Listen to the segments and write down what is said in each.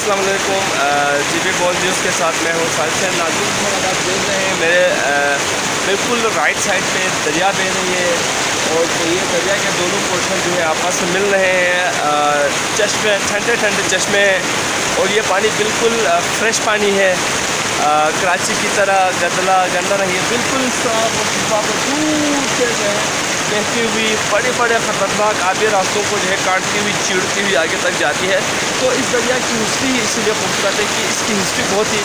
अस्सलाम वालेकुम। GB ball news के साथ मैं हूँ साजिद नाज़िम। आप देख रहे हैं मेरे बिल्कुल राइट साइड पे दरिया बह रही है और ये दरिया के दोनों पोर्शन जो है आपस में मिल रहे हैं। चश्मे ठंडे ठंडे चश्मे हैं और ये पानी बिल्कुल फ्रेश पानी है। कराची की तरह गंदा नहीं है, बिल्कुल साफ और शफाफ। दूर से जो है बहती हुई बड़े बड़े ख़तरनाक आबी रास्तों को जो है काटती हुई चीड़ती हुई आगे तक जाती है। तो इस दरिया की हिस्ट्री इसीलिए खूबसूरत है कि इसकी हिस्ट्री बहुत ही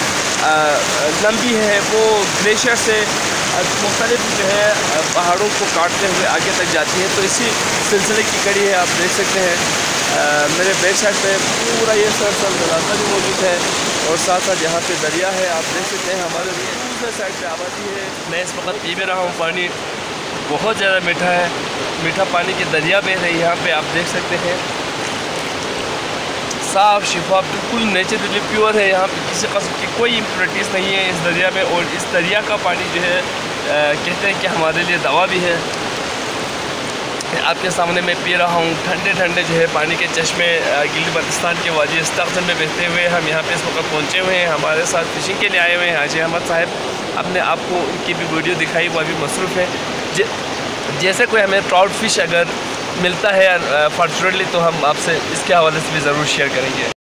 लंबी है। वो ग्लेशियर से मुख्तलिफ जो है पहाड़ों को काटते हुए आगे तक जाती है। तो इसी सिलसिले की कड़ी है। आप देख सकते हैं मेरे बैक साइड पे पूरा ये सरसल रास्ता भी मौजूद है और साथ साथ यहाँ पे दरिया है। आप देख सकते हैं हमारे दूसरे साइड पे आबादी है। मैं इस वक्त पी भी रहा हूँ पानी, बहुत ज़्यादा मीठा है। मीठा पानी की दरिया बह रही है यहाँ पे, आप देख सकते हैं। साफ़ शिफाफ बिल्कुल नेचुरली प्योर है। यहाँ पे किसी किस्म की कोई इम्प्योरिटीज़ नहीं है इस दरिया में। और इस दरिया का पानी जो है कहते हैं कि हमारे लिए दवा भी है। आपके सामने मैं पी रहा हूँ ठंडे ठंडे जो है पानी के चश्मे गिलगित-बाल्टिस्तान के वादी इस्ताख्तर में बहते हुए हम यहाँ पे इस वक्त पहुँचे हुए हैं। हमारे साथ फिशिंग के लिए आए हुए हैं हाजी अहमद साहब। अपने आपको उनकी भी वीडियो दिखाई, वो अभी मसरूफ़ है। जैसे कोई हमें ट्राउट फिश अगर मिलता है फॉर्चुनेटली तो हम आपसे इसके हवाले से भी ज़रूर शेयर करेंगे।